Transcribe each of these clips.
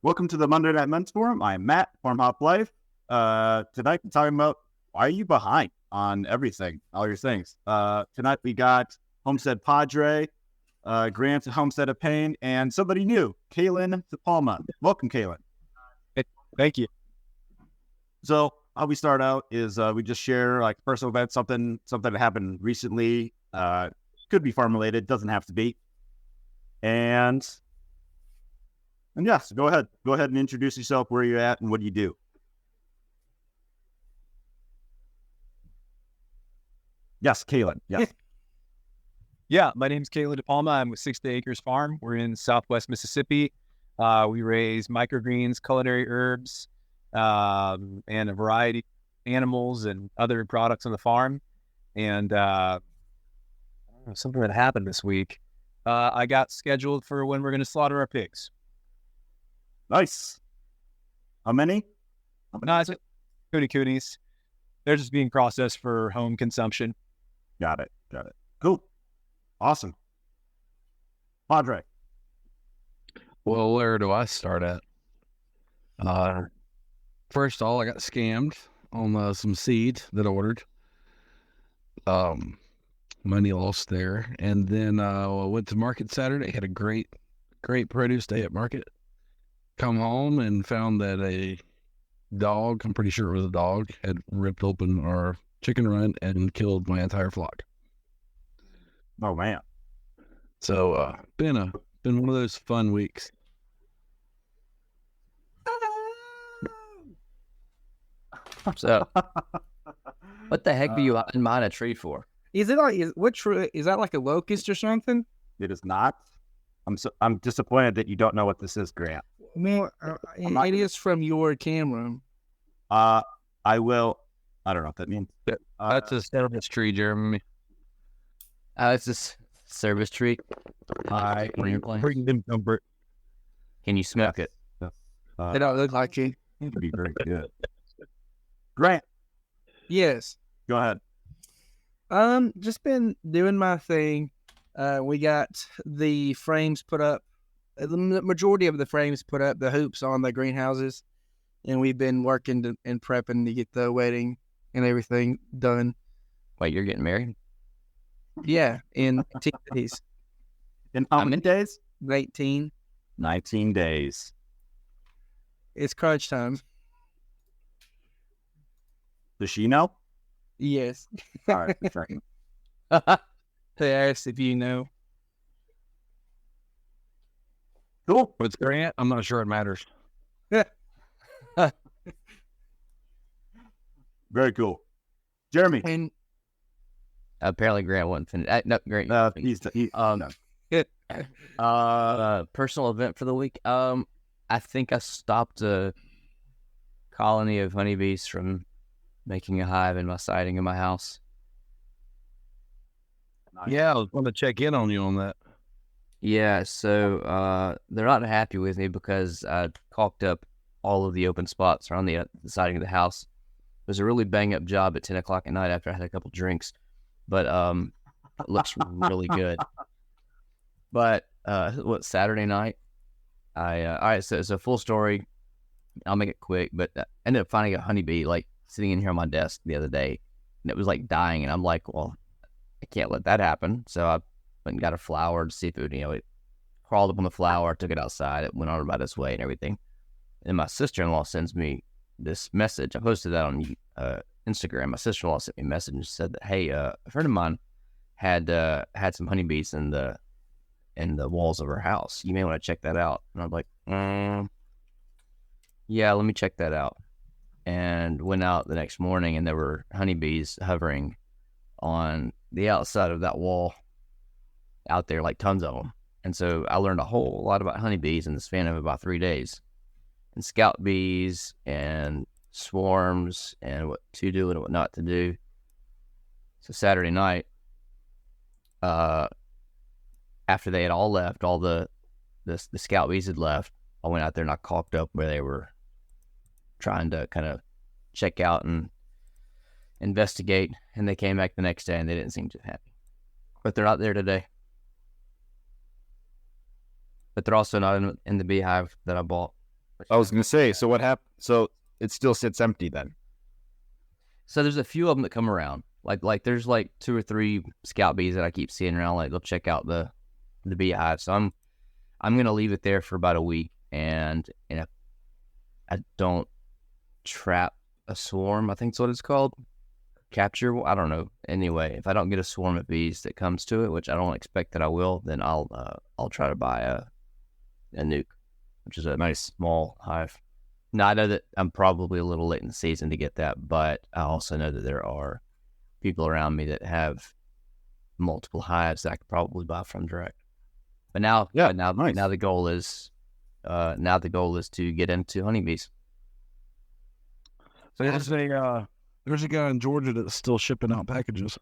Welcome to the Monday Night Men's Forum. I'm Matt, Farm Hop Life. Tonight we're talking about why are you behind on everything, all your things. Tonight we got Homestead Padre, Grant Homestead of Pain, and somebody new, Kaylin DePalma. Welcome, Kaylin. Thank you. So how we start out is we just share like personal events, something that happened recently. Could be farm related, doesn't have to be. And yes, go ahead and introduce yourself, where you're at, and what do you do. Yes, Kaylin. Yes. Yeah, my name's Kaylin DePalma. I'm with 60 Acres Farm. We're in Southwest Mississippi. We raise microgreens, culinary herbs, and a variety of animals and other products on the farm. And something that happened this week. I got scheduled for when we're going to slaughter our pigs. Nice. How many? No, it's cooties. They're just being processed for home consumption. Got it. Cool. Awesome. Padre. Well, where do I start at? First of all, I got scammed on some seed that I ordered. Money lost there. And then I went to market Saturday, had a great produce day at market. Come home and found that a dog, I'm pretty sure it was a dog, had ripped open our chicken run and killed my entire flock. Oh man. So been one of those fun weeks. So, what the heck do you mine a tree for? Is it like what tree? Is that like a locust or something? It is not. I'm disappointed that you don't know what this is, Grant. No, it is from your camera. I will. I don't know what that means. That's a service tree, Jeremy. It's this service tree. I Bring them comfort. Can you smoke it? They don't look like you. It'd be very good. Grant, Yes. go ahead. Just been doing my thing. We got the frames put up. The majority of the frames put up, the hoops on the greenhouses, and we've been working and prepping to get the wedding and everything done. Wait, you're getting married? Yeah, in 18 days. In how many days? 18. 19 days. It's crunch time. Does she know? Yes. All right. Sorry. They asked if you know. Cool. With Grant, I'm not sure it matters. Very cool. Jeremy. And Apparently, Grant wasn't finished. No, Grant. Personal event for the week. I think I stopped a colony of honeybees from making a hive in my siding in my house. Nice. Yeah, I was going to check in on you on that. Yeah, so they're not happy with me because I caulked up all of the open spots around the siding of the house. It was a really bang-up job at 10 o'clock at night after I had a couple drinks, but it looks really good. But Saturday night, all right, so full story. I'll make it quick, but I ended up finding a honeybee like sitting in here on my desk the other day, and it was like dying, and I'm like, well, I can't let that happen. So I went and got a flower to see if it crawled up on the flower, took it outside, it went on about its way and everything. And my sister-in-law sends me this message. I posted that on Instagram. My sister-in-law sent me a message and said that, hey, a friend of mine had some honeybees in the walls of her house. You may want to check that out. And I'm like, yeah, let me check that out. And went out the next morning, and there were honeybees hovering on the outside of that wall out there, like tons of them. And so I learned a whole lot about honeybees in the span of about 3 days, and scout bees and swarms and what to do and what not to do. So Saturday night, after they had all left, all the scout bees had left, I went out there and I caulked up where they were trying to kind of check out and investigate, and they came back the next day and they didn't seem too happy. But they're not there today. But they're also not in the beehive that I bought. I was gonna say. So what happened? So it still sits empty then. So there's a few of them that come around. Like there's like 2 or 3 scout bees that I keep seeing around. Like they'll check out the beehive. So I'm gonna leave it there for about a week, and I don't trap a swarm. I think that's what it's called. Capture. I don't know. Anyway, if I don't get a swarm of bees that comes to it, which I don't expect that I will, then I'll try to buy a nuke, which is a nice small hive. Now, I know that I'm probably a little late in the season to get that, but I also know that there are people around me that have multiple hives that I could probably buy from direct. But now, nice. now the goal is to get into honeybees. So there's a guy in Georgia that's still shipping out packages.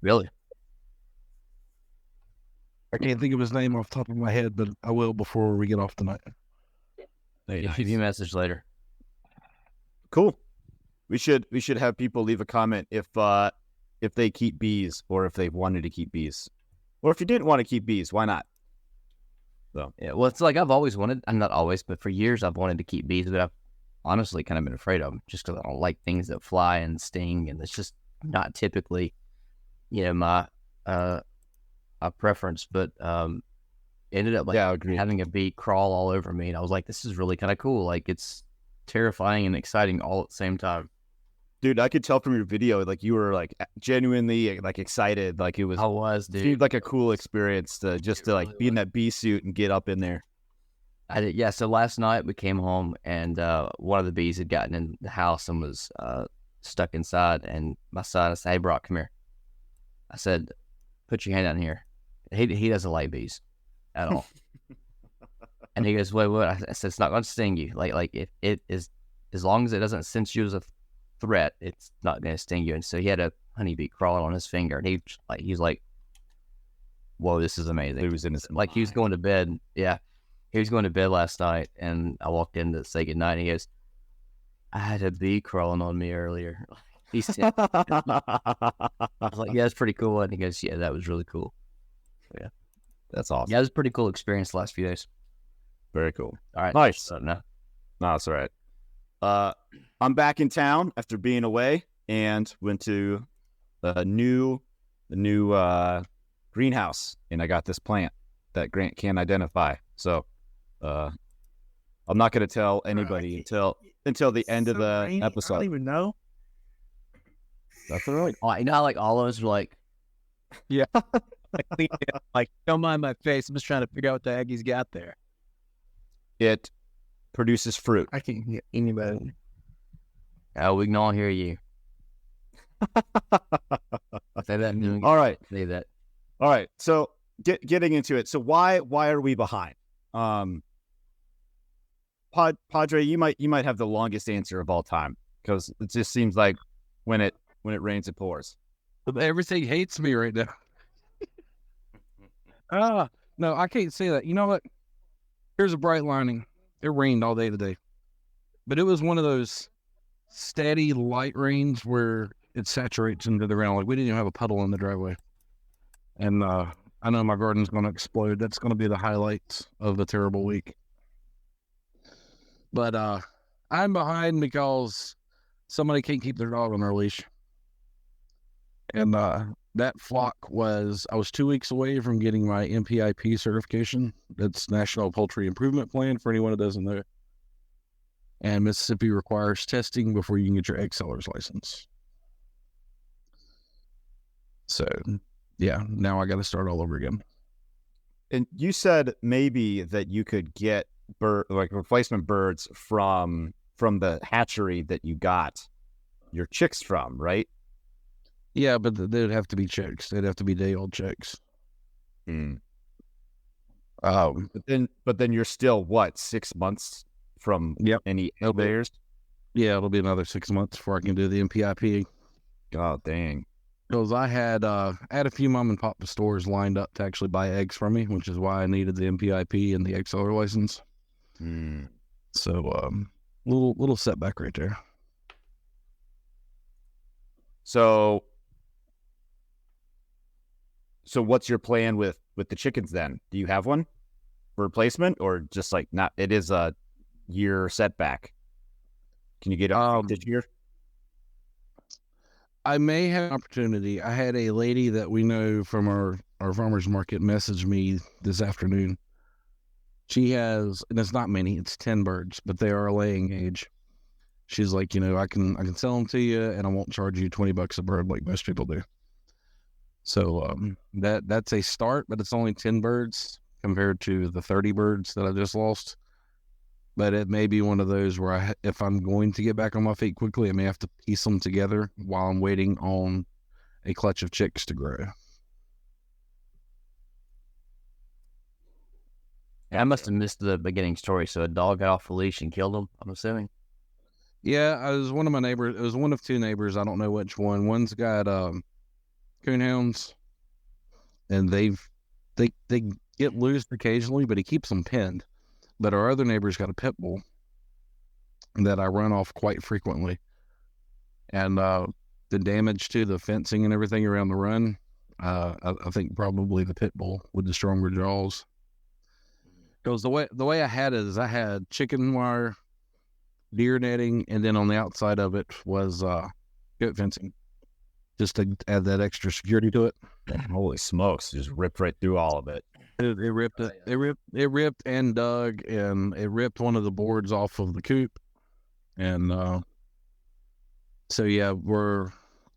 Really? I can't think of his name off the top of my head, but I will before we get off tonight. If you message later. Cool. We should have people leave a comment if they keep bees or if they wanted to keep bees, or if you didn't want to keep bees, why not? So Yeah, well, it's like I've always wanted. I'm not always, but for years I've wanted to keep bees, but I've honestly kind of been afraid of them just because I don't like things that fly and sting, and it's just not typically, my preference. But ended up having a bee crawl all over me, and I was like, this is really kind of cool. Like it's terrifying and exciting all at the same time. Dude, I could tell from your video, like you were like genuinely like excited, like it seemed like a cool experience to be in that bee suit and get up in there. I did, yeah. So last night we came home, and one of the bees had gotten in the house and was stuck inside. And my son, I said, "Hey, Brock, come here." I said, "Put your hand down here." He doesn't like bees at all. And he goes, "Wait, what?" I said, "It's not going to sting you. Like if it is, as long as it doesn't sense you as a threat, it's not going to sting you." And so he had a honeybee crawling on his finger, and he's like, "Whoa, this is amazing." He was in his he was going to bed. Yeah. He was going to bed last night, and I walked in to say goodnight, and he goes, "I had a bee crawling on me earlier." He said, I was like, "Yeah, that's pretty cool." And he goes, "Yeah, that was really cool." Yeah. That's awesome. Yeah, it was a pretty cool experience the last few days. Very cool. All right. Nice. No, that's all right. I'm back in town after being away and went to the new greenhouse, and I got this plant that Grant can't identify. So I'm not going to tell anybody until the end of the episode. I don't even know. That's all right. Oh, you know how like all of us were like, Yeah. Like, don't mind my face. I'm just trying to figure out what the heck he's got there. It produces fruit. I can't get anybody. "Oh, we can all hear you." Say that. All right. Say that. All right. So getting into it. So why are we behind? Padre, you might have the longest answer of all time, because it just seems like when it rains, it pours. Everything hates me right now. No, I can't say that. You know what? Here's a bright lining. It rained all day today, but it was one of those steady light rains where it saturates into the ground. Like we didn't even have a puddle in the driveway. And I know my garden's going to explode. That's going to be the highlights of the terrible week. But I'm behind because somebody can't keep their dog on their leash. And that flock I was 2 weeks away from getting my NPIP certification. That's National Poultry Improvement Plan, for anyone that doesn't know. And Mississippi requires testing before you can get your egg seller's license. So, yeah, now I got to start all over again. And you said maybe that you could get replacement birds from the hatchery that you got your chicks from, right? Yeah, but they'd have to be chicks. They'd have to be day-old chicks. But then you're still 6 months from any layers? Yeah, it'll be another 6 months before I can do the NPIP. God dang. Because I had a few mom and pop stores lined up to actually buy eggs from me, which is why I needed the NPIP and the egg seller license. So little setback right there. So what's your plan with the chickens then? Do you have one for replacement, or just like not? It is year setback? Can you get up this year? I may have an opportunity. I had a lady that we know from our farmers market message me this afternoon. She has, and it's not many, it's 10 birds, but they are laying age. She's like, I can sell them to you and I won't charge you $20 a bird like most people do. So that's a start, but it's only 10 birds compared to the 30 birds that I just lost. But it may be one of those where if I'm going to get back on my feet quickly, I may have to piece them together while I'm waiting on a clutch of chicks to grow. I must have missed the beginning story. So a dog got off the leash and killed him, I'm assuming. Yeah, I was one of my neighbors. It was one of two neighbors. I don't know which one. One's got coonhounds, and they get loose occasionally, but he keeps them pinned. But our other neighbor's got a pit bull that I run off quite frequently. And the damage to the fencing and everything around the run, I think probably the pit bull with the stronger jaws. Because the way I had it is I had chicken wire, deer netting, and then on the outside of it was goat fencing, just to add that extra security to it. Holy smokes! Just ripped right through all of it. It ripped it. It ripped and dug, and it ripped one of the boards off of the coop. And so yeah,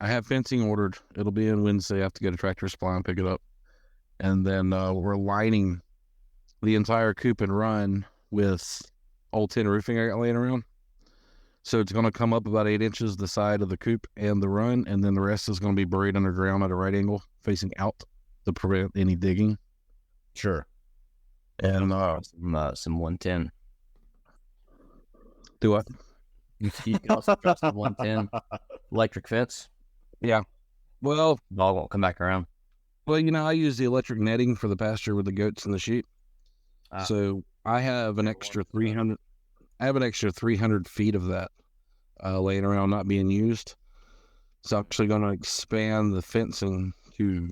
I have fencing ordered. It'll be in Wednesday. I have to get a Tractor Supply and pick it up. And then we're lining the entire coop and run with old tin roofing I got laying around. So it's going to come up about 8 inches the side of the coop and the run, and then the rest is going to be buried underground at a right angle, facing out to prevent any digging. Sure. And some 110. do what? You can also drop some 110 electric fence. Yeah. Well, Dog won't come back around. Well, I use the electric netting for the pasture with the goats and the sheep. So I have an extra 300. I have an extra 300 feet of that laying around not being used. So I'm actually going to expand the fencing to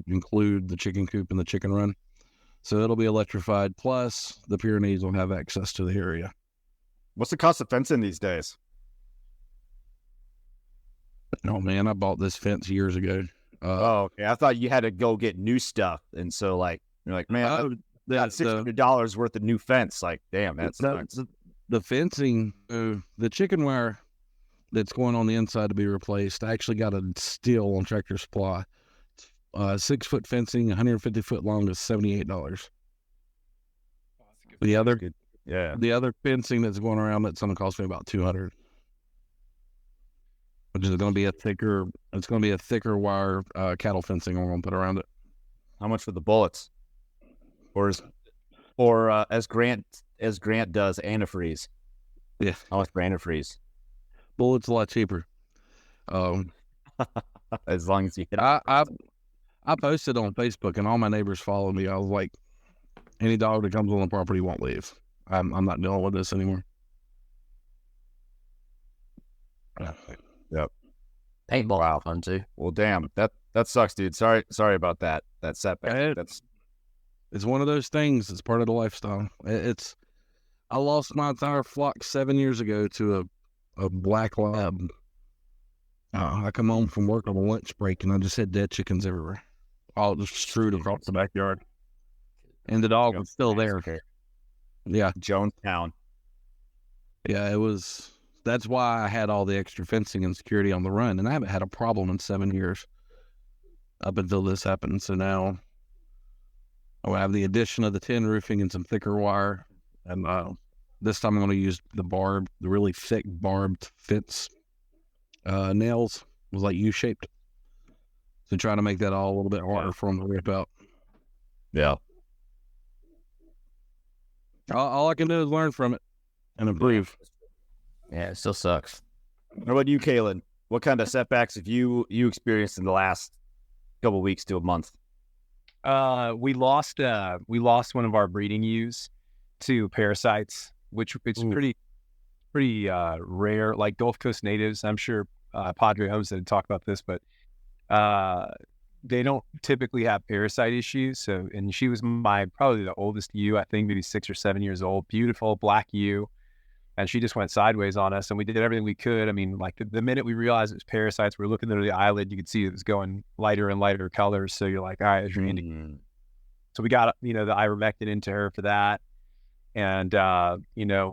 include the chicken coop and the chicken run. So it'll be electrified. Plus, the Pyrenees will have access to the area. What's the cost of fencing these days? Oh man, I bought this fence years ago. Okay. I thought you had to go get new stuff, and so you're like, man, got $600 worth of new fence. Like, damn, that's nuts. The fencing, the chicken wire that's going on the inside to be replaced. I actually got a steal on Tractor Supply. 6-foot fencing, 150 foot long is $78. The other fencing that's going around that's going to cost me about $200, which is going to be a thicker. It's going to be a thicker wire cattle fencing I'm going to put around it. How much for the bullets? Or as Grant does, antifreeze. Yeah. How much for antifreeze? Bullets a lot cheaper. As long as you hit. I posted on Facebook and all my neighbors followed me. I was like, any dog that comes on the property won't leave. I'm not dealing with this anymore. Yep. Paintball fun too. Well, damn, that sucks, dude. Sorry about that setback. It's one of those things. It's part of the lifestyle. I lost my entire flock 7 years ago to a black lab. I come home from work on a lunch break and I just had dead chickens everywhere, all just strewed across the backyard. And the dog was still there. Yeah, Jonestown. Yeah, it was. That's why I had all the extra fencing and security on the run, and I haven't had a problem in 7 years up until this happened. So now I have the addition of the tin roofing and some thicker wire, and this time I'm going to use the really thick barbed fence nails. It was like U-shaped, so trying to make that all a little bit harder for them to rip out. Yeah. All I can do is learn from it and improve. Yeah, it still sucks. How about you, Kalen? What kind of setbacks have you experienced in the last couple of weeks to a month? We lost one of our breeding ewes to parasites, which it's pretty rare. Like Gulf Coast natives, I'm sure Padre Homestead talked about this, but they don't typically have parasite issues. So, and she was probably the oldest ewe, I think maybe 6 or 7 years old. Beautiful black ewe. and she just went sideways on us, and we did everything we could. I mean, like the minute we realized it was parasites, we were looking under the eyelid, you could see it was going lighter and lighter colors. So you're like, all right, there's your indicator. So we got, the ivermectin into her for that. And,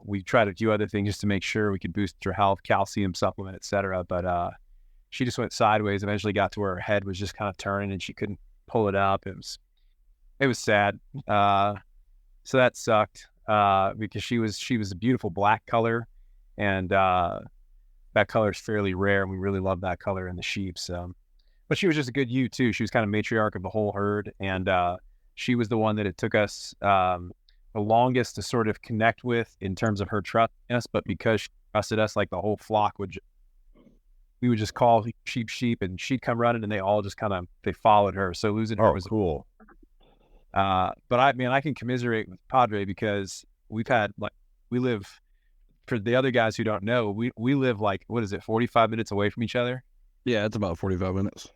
we tried a few other things just to make sure we could boost her health, calcium supplement, et cetera. But she just went sideways, eventually got to where her head was just kind of turning and she couldn't pull it up. It was sad. So that sucked because she was a beautiful black color. And that color is fairly rare. And we really love that color in the sheep. So, but she was just a good ewe too. She was kind of matriarch of the whole herd. And she was the one that it took us the longest to sort of connect with in terms of her trusting us, but because she trusted us, like the whole flock we would just call sheep, and she'd come running, and they all just they followed her. So losing her was cool. But I can commiserate with Padre because we've had we live, for the other guys who don't know, we live 45 minutes away from each other. Yeah, it's about 45 minutes.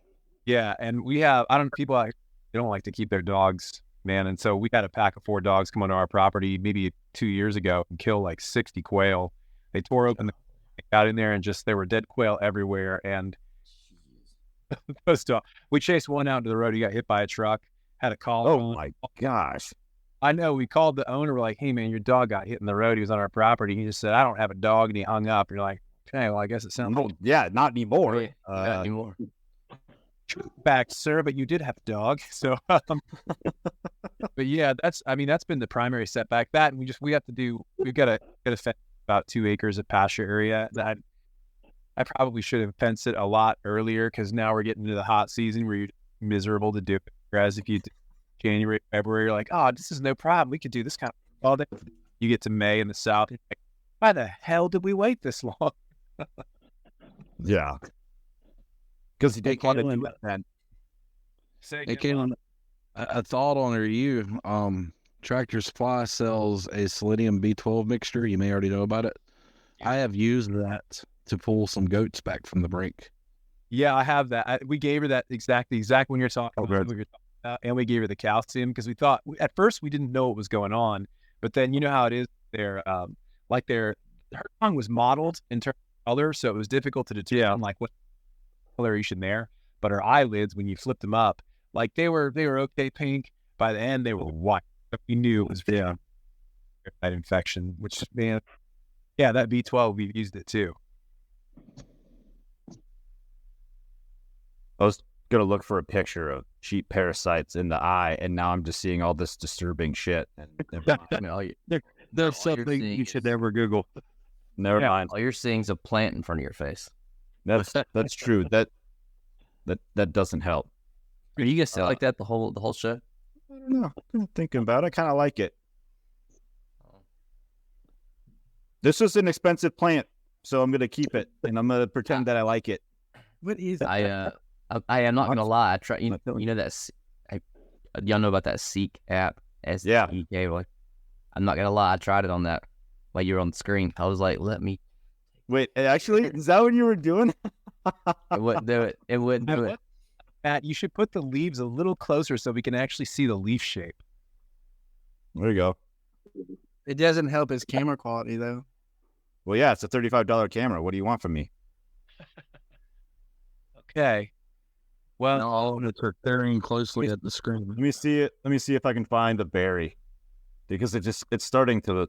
Yeah, and we have people out here, they don't like to keep their dogs, man. And so we had a pack of 4 dogs come onto our property maybe 2 years ago and kill 60 quail. They tore open got in there and there were dead quail everywhere. And those dogs, we chased one out to the road. He got hit by a truck, had a call. Oh my gosh. I know. We called the owner. We're like, hey man, your dog got hit in the road. He was on our property. He just said, I don't have a dog. And he hung up. You're like, okay, well, I guess it sounds Yeah, not anymore. Not anymore. Back, sir, but you did have a dog. So, but yeah, that's been the primary setback. That, and we've got to fence about 2 acres of pasture area that I probably should have fenced it a lot earlier, because now we're getting into the hot season where you're miserable to do it. Whereas if you do January, February, you're like, oh, this is no problem. We could do this kind of all day. You get to May in the South, you're like, why the hell did we wait this long? Yeah. Because you didn't want to do it then. Hey, Caitlin, a thought on her ewe. Tractor Supply sells a Selenium B12 mixture. You may already know about it. I have used that to pull some goats back from the brink. Yeah, I have that. We gave her that exact when you're talking about, and we gave her the calcium because we thought at first we didn't know what was going on, but then you know how it is. Her tongue was mottled in terms of color, so it was difficult to determine what coloration there. But her eyelids, when you flipped them up, they were okay pink. By the end, they were white. But we knew it was that infection. Which, man, yeah, that B12, we've used it too. I was gonna look for a picture of sheep parasites in the eye, and now I'm just seeing all this disturbing shit. There's something you should never Google. Never mind. All you're seeing is a plant in front of your face. That's true. That doesn't help. Are you gonna say like that the whole show? I don't know. I'm thinking about it. I kind of like it. This is an expensive plant, so I'm gonna keep it, and I'm gonna pretend that I like it. What is I am not gonna lie. I try. You know that. Y'all know about that Seek app? S-E-E-K. I'm not gonna lie. I tried it on that while you were on the screen. I was like, let me. Wait, actually, is that what you were doing? It wouldn't do it. It wouldn't do it. Matt, you should put the leaves a little closer so we can actually see the leaf shape. There you go. It doesn't help his camera quality though. Well, yeah, it's a $35 camera. What do you want from me? Okay. Well, No, it's staring closely at the screen. Let me see it. Let me see if I can find the berry, because it's starting to.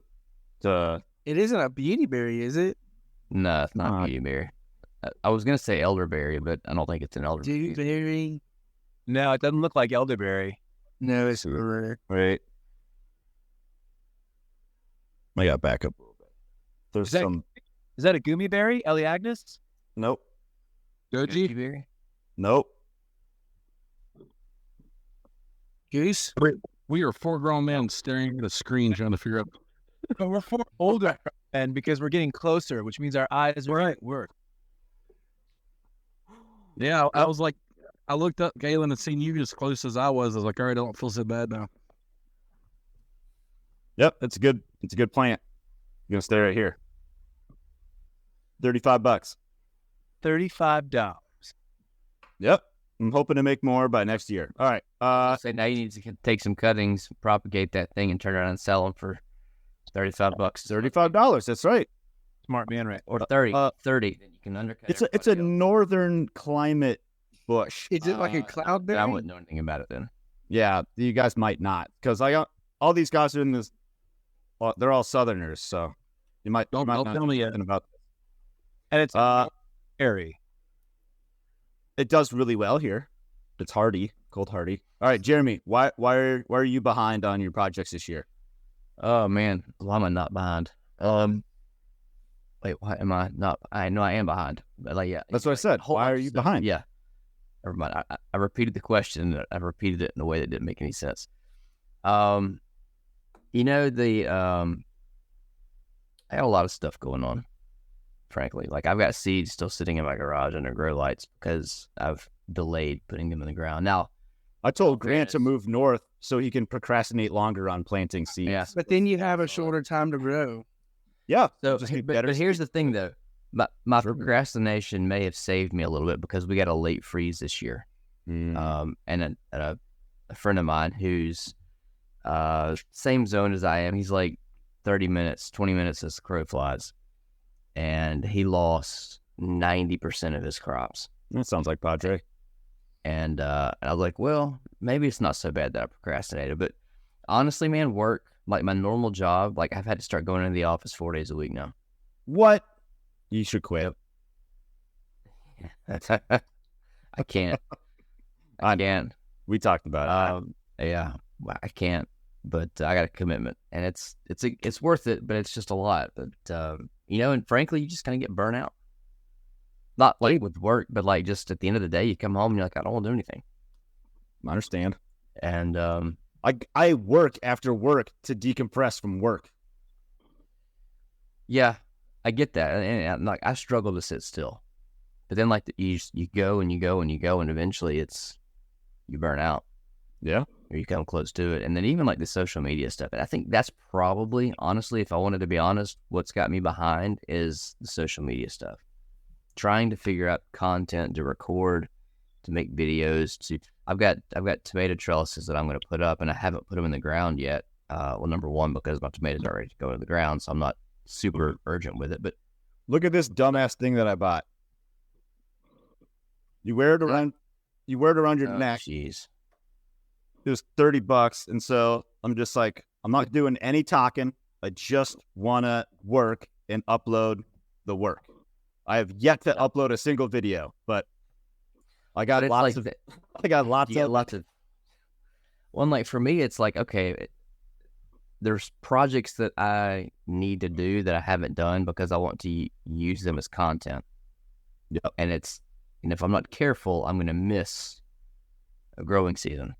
It isn't a beauty berry, is it? No, it's not beautyberry. I was gonna say elderberry, but I don't think it's an elderberry. Dewberry? no, it doesn't look like elderberry. No, it's rare. Wait. I got back up a little bit. There's Is that- some. Is that a gummy berry, Eleagnis? Nope. Goji? Berry? Nope. Goose? We are 4 grown men staring at a screen trying to figure out. But we're older, and because we're getting closer, which means our eyes are at work. Yeah, I was like, I looked up Galen and seen you as close as I was. I was like, all right, I don't feel so bad now. Yep, it's a good plant. You're gonna stay right here. $35. $35. Yep. I'm hoping to make more by next year. All right. So now you need to take some cuttings, propagate that thing, and turn around and sell them for $35. $35. That's right. Smart man, right? or 30. Uh, 30. Then you can undercut. It's a everybody else. northern climate bush. Is it like a cloudberry? I wouldn't know anything about it then. Yeah, you guys might not, because I got all these guys are in this. Well, they're all Southerners, so you might Don't not tell know me yet. anything about. And it's Uh, airy. It does really well here. It's hardy, cold hardy. All right, Jeremy, why are you behind on your projects this year? Oh man, why am I not behind? Wait, why am I not? I know I am behind, but like, yeah, That's what I said. whole Why bunch are of you stuff. behind? Yeah, never mind. I repeated the question. I repeated it in a way that didn't make any sense. You know I have a lot of stuff going on. Frankly, like I've got seeds still sitting in my garage under grow lights because I've delayed putting them in the ground. Now, I told Grant to Goodness. move north so he can procrastinate longer on planting seeds. yeah. But then you have a shorter time to grow. Yeah. So, just need but, better but here's the thing, though. My Sure. procrastination may have saved me a little bit because we got a late freeze this year. Mm. And a friend of mine who's same zone as I am, he's like 30 minutes, 20 minutes as the crow flies. And he lost 90% of his crops. That sounds like Padre. And I was like, well, maybe it's not so bad that I procrastinated. But honestly, man, work, like my normal job, like I've had to start going into the office 4 days a week now. What? You should quit. I can't. I can't. We talked about it. Yeah, well, I can't. But I got a commitment, and it's worth it. But it's just a lot. But and frankly, you just kind of get burnt out. Not like with work, but like just at the end of the day, you come home and you're like, I don't want to do anything. I understand. And I work after work to decompress from work. yeah, I get that, and like I struggle to sit still. But then like you go and you go and you go, and eventually you burn out. Yeah. Or you come close to it. And then even like the social media stuff. And I think that's probably, honestly, if I wanted to be honest, what's got me behind is the social media stuff. Trying to figure out content to record, to make videos. I've got tomato trellises that I'm going to put up, and I haven't put them in the ground yet. Well, number one, because my tomatoes are ready to go in the ground, so I'm not super urgent with it. But Look at this dumbass thing that I bought. You wear it around your neck. Jeez. It was $30, and so I'm just like, I'm not doing any talking. I just want to work and upload the work. I have yet to upload a single video, but I got But lots of. I got lots You get of. lots of. One, like for me, it's like, okay, there's projects that I need to do that I haven't done because I want to use them as content. Yep. And if I'm not careful, I'm going to miss a growing season.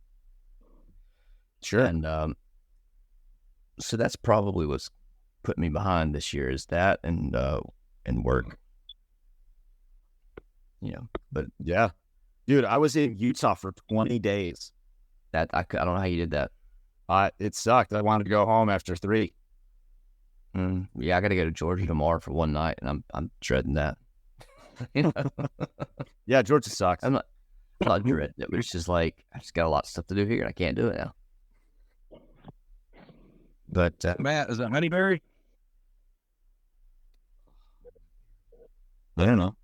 Sure. And so that's probably what's put me behind this year is that and work. But Yeah, dude, I was in Utah for 20 days. that I don't know how you did that. It sucked. I wanted to go home after 3. Yeah, I got to go to Georgia tomorrow for one night, and I'm dreading that. Yeah, Georgia sucks. I'm not dreading it, but it's just like I just got a lot of stuff to do here, and I can't do it now. But Matt, is that honeyberry? I don't know.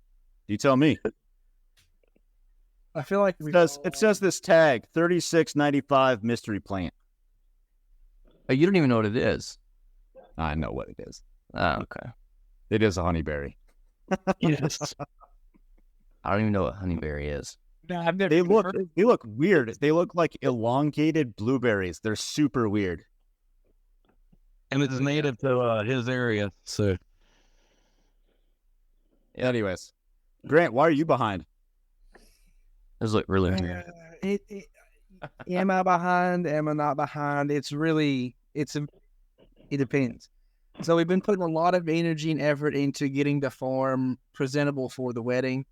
You tell me. I feel like It says this tag, 36.95 mystery plant. oh, you don't even know what it is. I know what it is. Oh, okay. It is a honeyberry. Yes. I don't even know what honeyberry is. No, I've never. They even look heard of- they look weird. They look like elongated blueberries. They're super weird. And it's native to his area. So Anyways, Grant, why are you behind? Those look really weird. Am I behind? Am I not behind? It depends. So we've been putting a lot of energy and effort into getting the farm presentable for the wedding,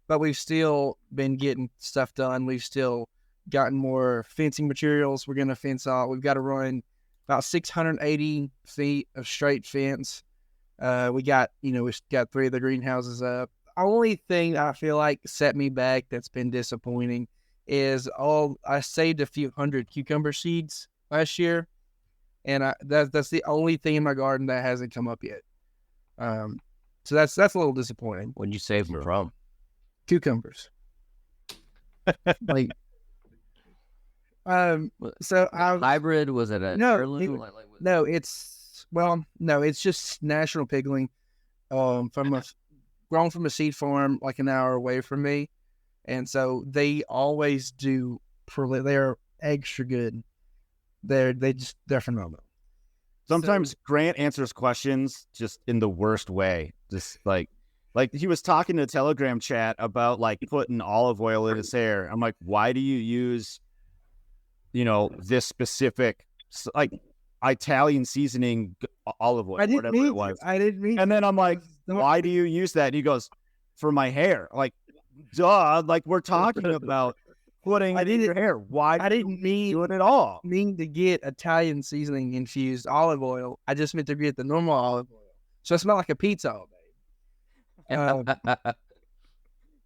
but we've still been getting stuff done. We've still gotten more fencing materials. We're going to fence out. We've got to run about 680 feet of straight fence. We've got 3 of the greenhouses up. Only thing I feel like set me back that's been disappointing is I saved a few hundred cucumber seeds last year, and that's the only thing in my garden that hasn't come up yet. So that's a little disappointing. What'd you save them from? Cucumbers. Like, so I Hybrid, was it a No, heirloom? no, it's just National Pigling, grown from a seed farm like an hour away from me, and so they always do. They're extra good. They're phenomenal. Sometimes Grant answers questions just in the worst way. Just like he was talking to a Telegram chat about like putting olive oil in his hair. I'm like, why do you use, this specific like Italian seasoning olive oil, whatever it was. I didn't mean. And then I'm like, why do you use that? And he goes, for my hair. Like, duh. Like we're talking about putting it in your hair. Why? I didn't do it at all. mean to get Italian seasoning infused olive oil. I just meant to get the normal olive oil. So it smelled like a pizza all day.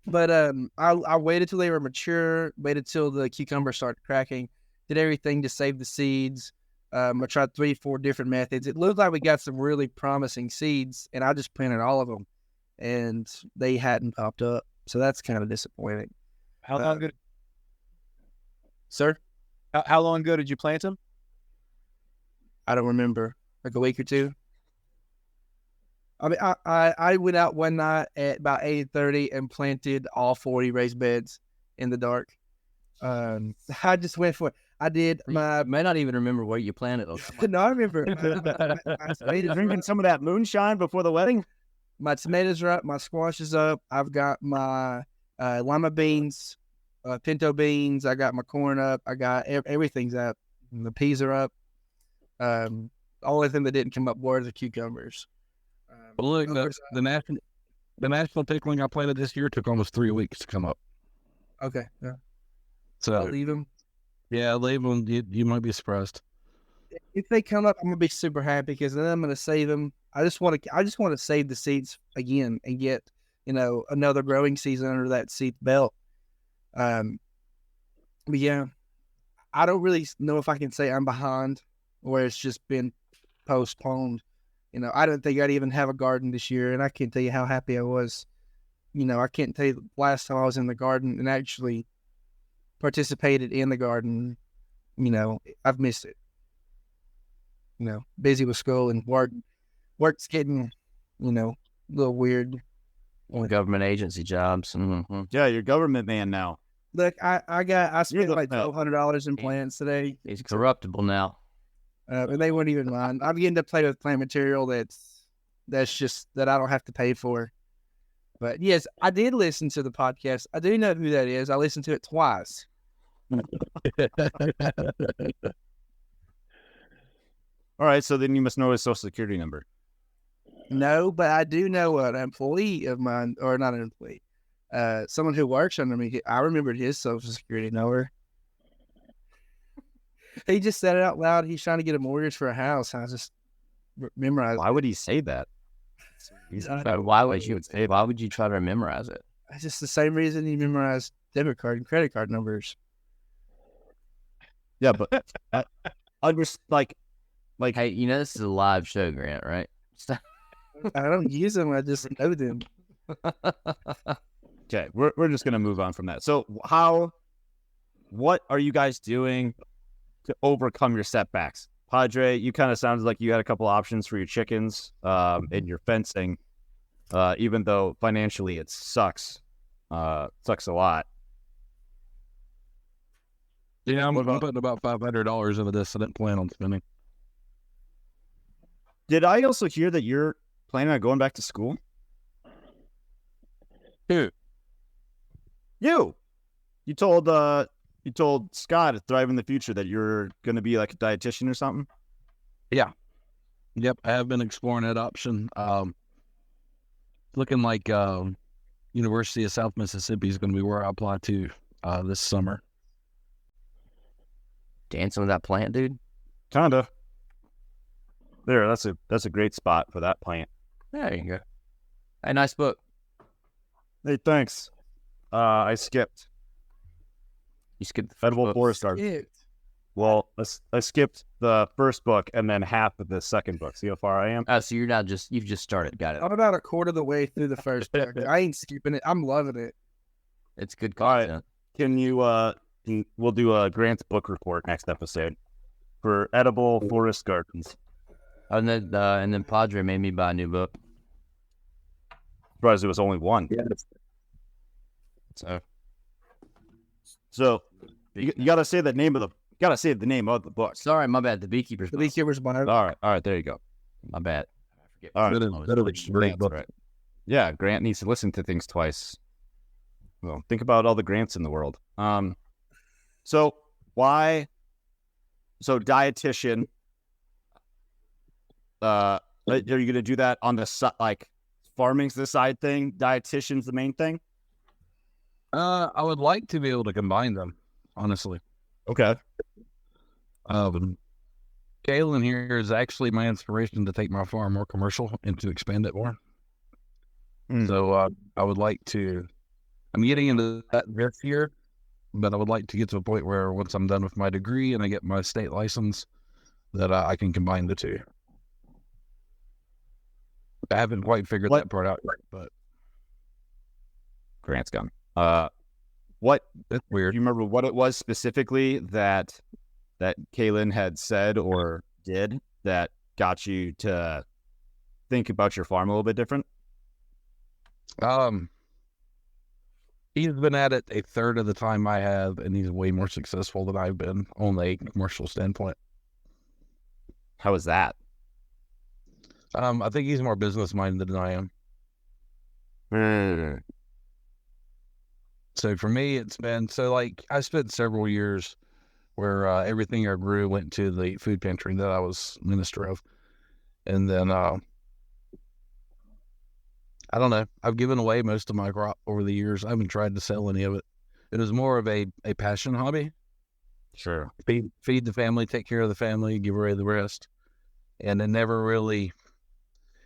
But I waited till they were mature, waited till the cucumber started cracking, did everything to save the seeds. I tried 3-4 different methods. It looked like we got some really promising seeds, and I just planted all of them, and they hadn't popped up. So that's kind of disappointing. How long ago? Sir? How long ago did you plant them? I don't remember. Like a week or two. I mean, I went out one night at about 8:30 and planted all 40 raised beds in the dark. I just went for it. I did my. You may not even remember where you planted those. No, I remember. Drinking some of that moonshine before the wedding. My tomatoes are up. My squash is up. I've got my lima beans, pinto beans. I got my corn up. I got everything's up. The peas are up. The only thing that didn't come up were the cucumbers. But look, the national pickling I planted this year took almost 3 weeks to come up. Okay. Yeah. So I'll leave them. Yeah, leave them. You might be surprised. If they come up, I'm gonna be super happy because then I'm gonna save them. I just want to save the seeds again and get another growing season under that seed belt. But yeah, I don't really know if I can say I'm behind where it's just been postponed. I don't think I'd even have a garden this year, and I can't tell you how happy I was. I can't tell you the last time I was in the garden and actually participated in the garden. I've missed it. Busy with school and work. Work's getting, a little weird. Government agency jobs. Mm-hmm. Yeah, you're government man now. Look, I spent like $1,200 in plants today. He's corruptible now. And they wouldn't even mind. I'm getting to play with plant material that's just that I don't have to pay for. But yes, I did listen to the podcast. I do know who that is. I listened to it twice. All right, so then you must know his social security number. No, but I do know an employee of mine, or not an employee, someone who works under me. I remembered his social security number. He just said it out loud. He's trying to get a mortgage for a house. I just memorized. Why would he say that? Why would you try to memorize it? It's just the same reason he memorized debit card and credit card numbers. Yeah, but like, hey, this is a live show, Grant, right? I don't use them. I just know them. Okay, we're just gonna move on from that. So what are you guys doing to overcome your setbacks? Padre, you kind of sounded like you had a couple options for your chickens and your fencing, even though financially it sucks a lot. Yeah, I'm putting about $500 into this. I didn't plan on spending. Did I also hear that you're planning on going back to school? Who? You told Scott at Thrive in the Future that you're going to be like a dietitian or something? Yeah. Yep, I have been exploring that option. Looking like University of South Mississippi is going to be where I apply to this summer. Dancing with that plant, dude? Kinda. There, that's a great spot for that plant. There you go. Hey, nice book. Hey, thanks. I skipped. You skipped the Edible Forest Art. Well, I skipped the first book and then half of the second book. See how far I am? So you've just started. Got it. I'm about a quarter of the way through the first book. I ain't skipping it. I'm loving it. It's good All right. content. Can you, we'll do a Grant's book report next episode for Edible Forest Gardens. And then Padre made me buy a new book. Surprised it was only one. Yeah. So you gotta say the name of the book. Sorry, my bad. The Beekeeper's The Beekeeper's Bible. All right, there you go. My bad. I forget. All right. That is a great book. Right. Yeah, Grant needs to listen to things twice. Well, think about all the Grants in the world. So dietitian, are you going to do that on the side, like farming's the side thing, dietitian's the main thing? I would like to be able to combine them, honestly. Okay. Kalen here is actually my inspiration to take my farm more commercial and to expand it more. So I would like to, I'm getting into that this year, but I would like to get to a point where once I'm done with my degree and I get my state license, that I can combine the two. I haven't quite figured that part out yet, but Grant's gone. What, that's do weird. you remember what it was specifically that Kalen had said or did that got you to think about your farm a little bit different? He's been at it a third of the time I have, and he's way more successful than I've been on a commercial standpoint. How was that? I think he's more business minded than I am. So for me, it's been I spent several years where everything I grew went to the food pantry that I was minister of, and then I don't know. I've given away most of my crop over the years. I haven't tried to sell any of it. It was more of a passion hobby. Sure. Feed the family, take care of the family, give away the rest. And it never really,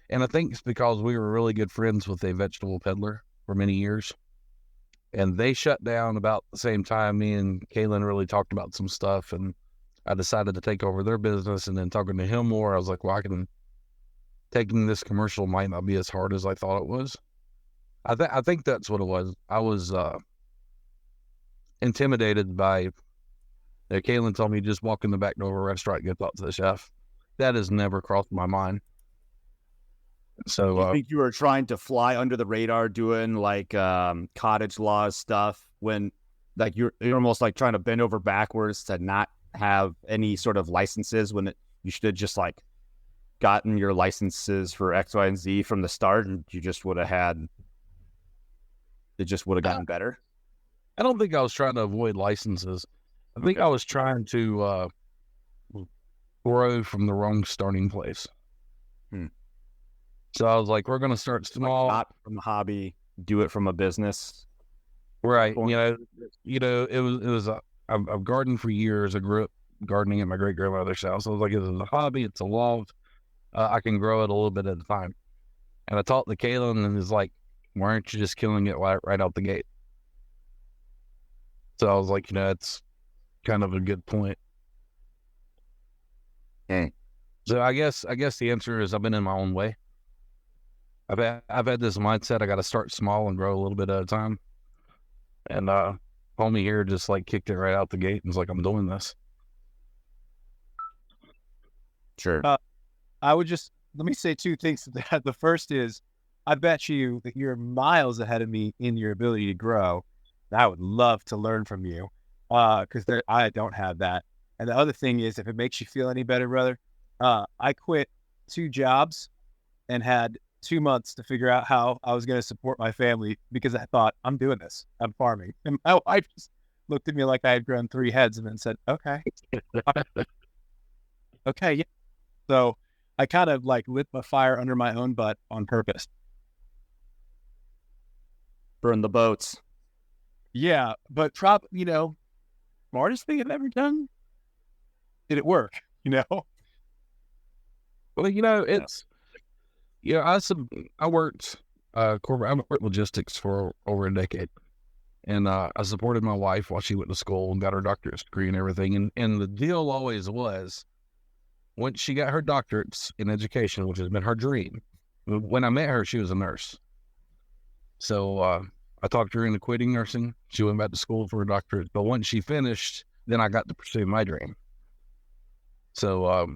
and I think it's because we were really good friends with a vegetable peddler for many years. And they shut down about the same time me and Kalen really talked about some stuff. And I decided to take over their business, and then talking to him more, I was like, well, taking this commercial might not be as hard as I thought it was. I think that's what it was. I was intimidated by, Kalen told me just walk in the back door of a restaurant and get talk to the chef. That has never crossed my mind. So I think you were trying to fly under the radar doing like cottage laws stuff when like you're almost like trying to bend over backwards to not have any sort of licenses when you should have just like gotten your licenses for X, Y, and Z from the start, and you just would have gotten better. I don't think I was trying to avoid licenses. I think I was trying to grow from the wrong starting place. So I was like, we're going to start small. Like not from a hobby, do it from a business. Right. I've gardened for years. I grew up gardening at my great grandmother's house. I was like, it's a hobby. It's a love. I can grow it a little bit at a time. And I talked to Kalen, and he's like, why aren't you just killing it right out the gate? So I was like, it's kind of a good point. So I guess the answer is I've been in my own way. I've had this mindset. I got to start small and grow a little bit at a time. And homie here just like kicked it right out the gate and was like, I'm doing this. Sure. I would let me say two things to that. The first is, I bet you that you're miles ahead of me in your ability to grow. I would love to learn from you because I don't have that. And the other thing is, if it makes you feel any better, brother, I quit 2 jobs and had 2 months to figure out how I was going to support my family because I thought, I'm doing this. I'm farming. And my wife just looked at me like I had grown 3 heads and then said, okay. Okay, yeah. So I kind of like lit my fire under my own butt on purpose. Burn the boats. Yeah, but smartest thing I've ever done. Did it work? Well, it's, I worked corporate. I worked logistics for over a decade, And I supported my wife while she went to school and got her doctorate degree and everything. And the deal always was, once she got her doctorates in education, which has been her dream, when I met her, she was a nurse. So I talked her into quitting nursing. She went back to school for her doctorate. But once she finished, then I got to pursue my dream. So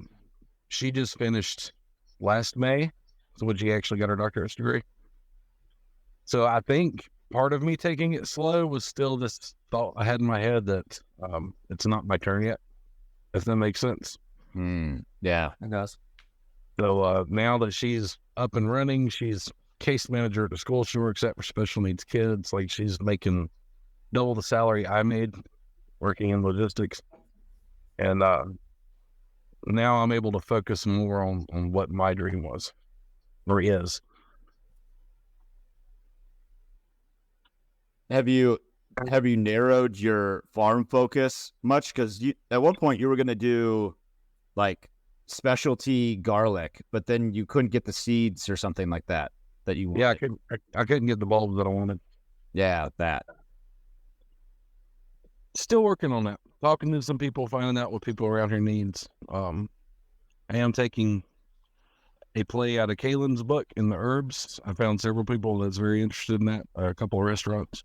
she just finished last May, so when she actually got her doctorate degree. So I think part of me taking it slow was still this thought I had in my head that it's not my turn yet, if that makes sense. Yeah, it does. So now that she's up and running, she's case manager at the school she works at for special needs kids. Like, she's making double the salary I made working in logistics. And now I'm able to focus more on what my dream was, or is. Have you narrowed your farm focus much? Because at one point you were going to do like specialty garlic, but then you couldn't get the seeds or something like that you wanted. Yeah, I couldn't get the bulbs that I wanted. Yeah, that. Still working on that. Talking to some people, finding out what people around here needs. I am taking a play out of Kaylin's book in the herbs. I found several people that's very interested in that. A couple of restaurants.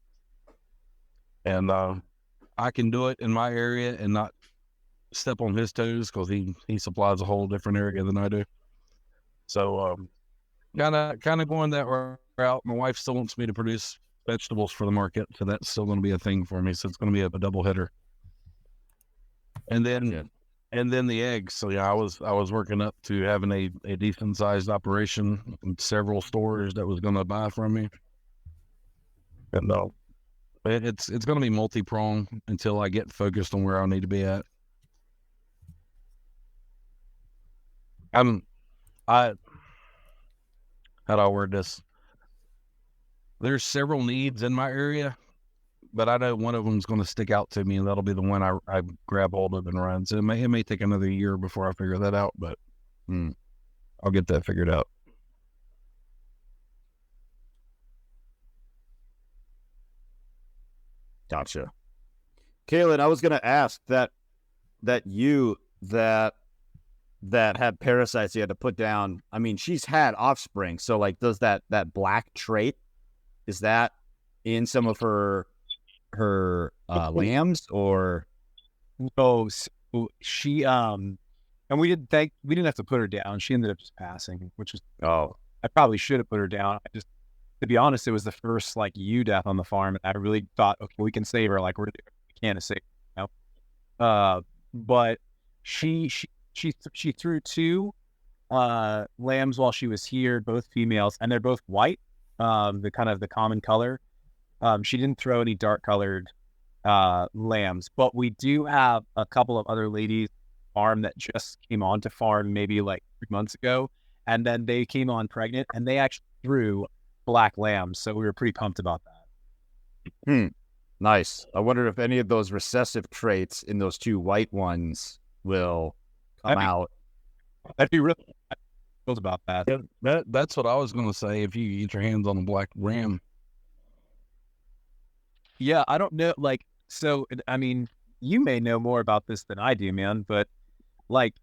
And I can do it in my area and not step on his toes, because he supplies a whole different area than I do. So kind of going that route. My wife still wants me to produce vegetables for the market, so that's still going to be a thing for me. So it's going to be a double hitter. And then the eggs. So yeah, I was working up to having a decent sized operation and several stores that was going to buy from me. And it's going to be multi-pronged until I get focused on where I need to be at. How do I word this? There's several needs in my area, but I know one of them is going to stick out to me, and that'll be the one I grab hold of and run. So it may take another year before I figure that out, but I'll get that figured out. Gotcha. Kaylin, I was going to ask that had parasites you had to put down. I mean, she's had offspring. So like, does that black trait, is that in some of her lambs or? No, so she, and we didn't have to put her down. She ended up just passing, which was, I probably should have put her down. To be honest, it was the first like ewe death on the farm. And I really thought, okay, we can save her. Like we can't save her, you know? But she threw two lambs while she was here, both females, and they're both white, the kind of the common color. She didn't throw any dark colored lambs, but we do have a couple of other ladies farm that just came on to farm maybe like 3 months ago, and then they came on pregnant, and they actually threw black lambs, so we were pretty pumped about that. Nice. I wonder if any of those recessive traits in those two white ones will come out. That'd be really cool about that. Yeah, that's what I was going to say. If you get your hands on a black ram. Yeah, I don't know. Like, so, I mean, you may know more about this than I do, man, but like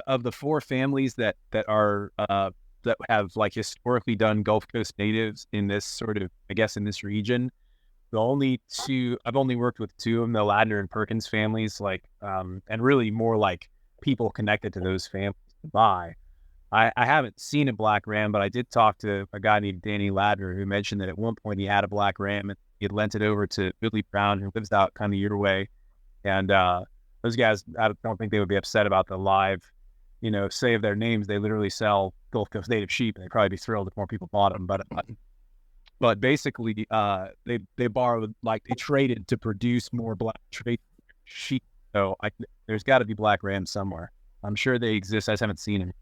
of the 4 families that are, that have like historically done Gulf Coast natives in this sort of, I guess, in this region, the only 2, I've only worked with 2 of them, the Ladner and Perkins families, like, and really more like people connected to those families to buy. I haven't seen a black ram, but I did talk to a guy named Danny Ladner who mentioned that at one point he had a black ram and he had lent it over to Billy Brown, who lives out kind of your way. And those guys, I don't think they would be upset about the live, say of their names. They literally sell Gulf Coast native sheep, and they'd probably be thrilled if more people bought them. But basically, they borrowed, like they traded to produce more black trait sheep. So there's got to be black rams somewhere. I'm sure they exist. I just haven't seen them.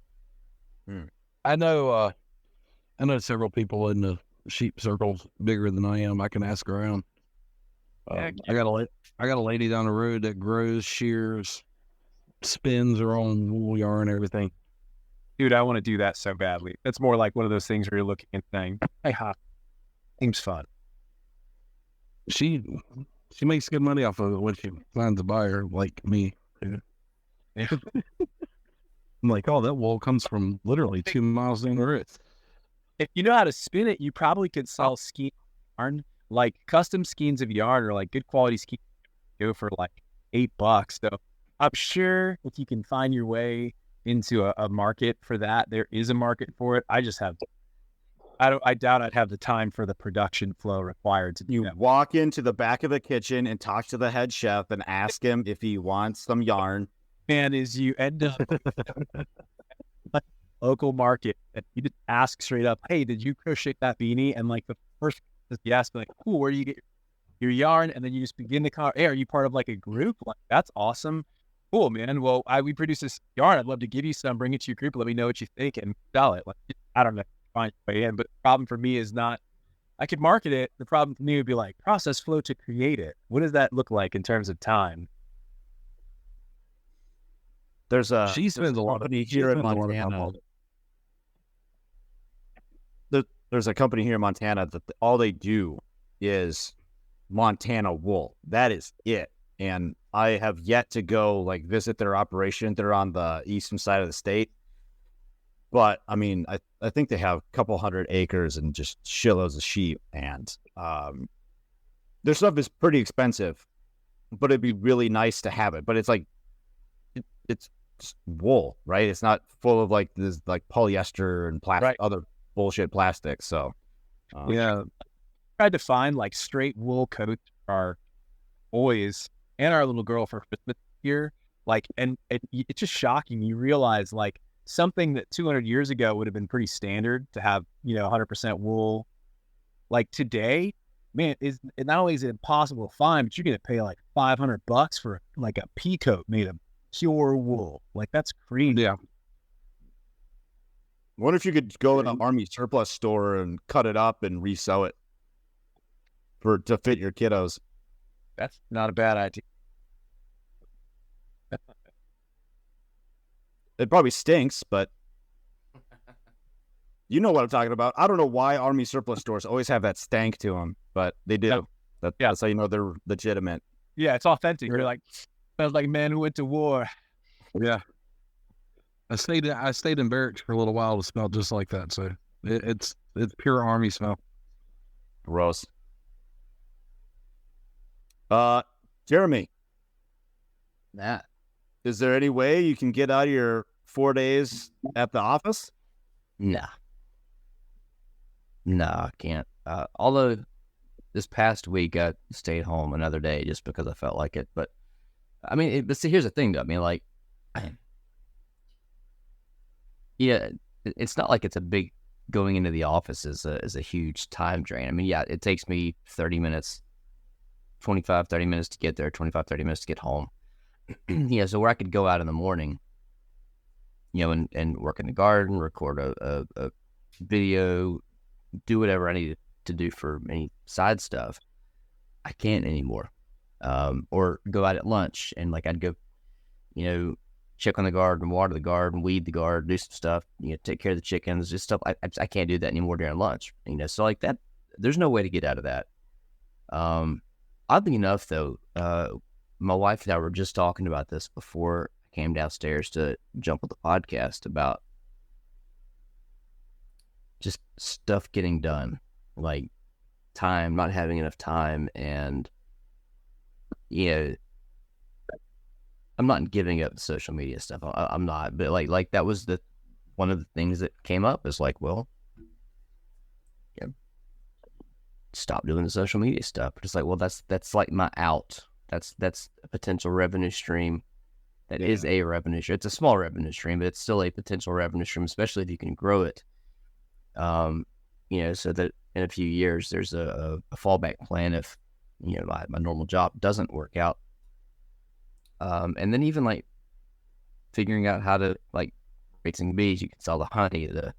I know several people in the sheep circles bigger than I am. I can ask around. I got a lady down the road that grows, shears, spins her own wool yarn and everything. Dude, I want to do that so badly. That's more like one of those things where you're looking and saying, "Hey, seems fun." she makes good money off of it when she finds a buyer like me. Yeah. I'm like, oh, that wool comes from literally 2 miles down the road. If you know how to spin it, you probably could sell skein yarn, like custom skeins of yarn or like good quality skeins go for like $8. So I'm sure if you can find your way into a market for that, there is a market for it. I just have, I doubt I'd have the time for the production flow required to do You that. walk into the back of the kitchen and talk to the head chef and ask him if he wants some yarn. And is you end up like local market and you just ask straight up, hey, did you crochet that beanie? And like the first you ask, like, cool, where do you get your yarn? And then you just begin to hey, are you part of like a group? Like, that's awesome. Cool, man. Well, we produce this yarn. I'd love to give you some, bring it to your group, let me know what you think and sell it. Like, I don't know, find your way in. But the problem for me is not, I could market it. The problem for me would be like process flow to create it. What does that look like in terms of time? There's a She spends a lot of company here in time Montana. on There's a company here in Montana that all they do is Montana wool. That is it. And I have yet to go like visit their operation. They're on the eastern side of the state. But I mean, I think they have a couple 100 acres and just shitloads of sheep. And their stuff is pretty expensive, but it'd be really nice to have it. But it's like, it's just wool, right? It's not full of like this like polyester and plastic, Right. other bullshit plastic. So Yeah, Tried to find like straight wool coats for our boys and our little girl for Christmas here. Like, and it's just shocking. You realize like something that 200 years ago would have been pretty standard to have, 100% wool. Like today, man, it not only is it impossible to find, but you're going to pay like $500 for like a pea coat made of pure wool. Like that's crazy. yeah. I wonder if you could go in an army surplus store and cut it up and resell it to fit your kiddos. That's not a bad idea. It probably stinks, but you know what I'm talking about. I don't know why army surplus stores always have that stank to them, but they do. No. Yeah. That's how you know they're legitimate. Yeah, it's authentic. You're like, smells like a man who went to war. Yeah. I stayed in barracks for a little while to smell just like that. So it's pure army smell. Gross. Jeremy, That is there any way you can get out of your 4 days at the office? Nah, I can't. Although this past week I stayed home another day just because I felt like it. But I mean, but see, here's the thing though. I mean, like, yeah, it's not like it's a big going into the office is a huge time drain. I mean, yeah, it takes me 30 minutes, 25, 30 minutes to get there, 25, 30 minutes to get home. Yeah, so where I could go out in the morning, and work in the garden, record a video, do whatever I needed to do for any side stuff, I can't anymore. Or go out at lunch and like I'd go, check on the garden, water the garden, weed the garden, do some stuff, take care of the chickens, just stuff. I can't do that anymore during lunch, so like that, there's no way to get out of that. Oddly enough though, my wife and I were just talking about this before I came downstairs to jump on the podcast about just stuff getting done, like time, not having enough time. And, I'm not giving up the social media stuff. I'm not, but like that was one of the things that came up is like, well, stop doing the social media stuff. But it's like, well, that's like my out. That's a potential revenue stream. That is a revenue stream. It's a small revenue stream, but it's still a potential revenue stream, especially if you can grow it. So that in a few years there's a fallback plan if my normal job doesn't work out. And then even like figuring out how to like raising bees, you can sell the honey, the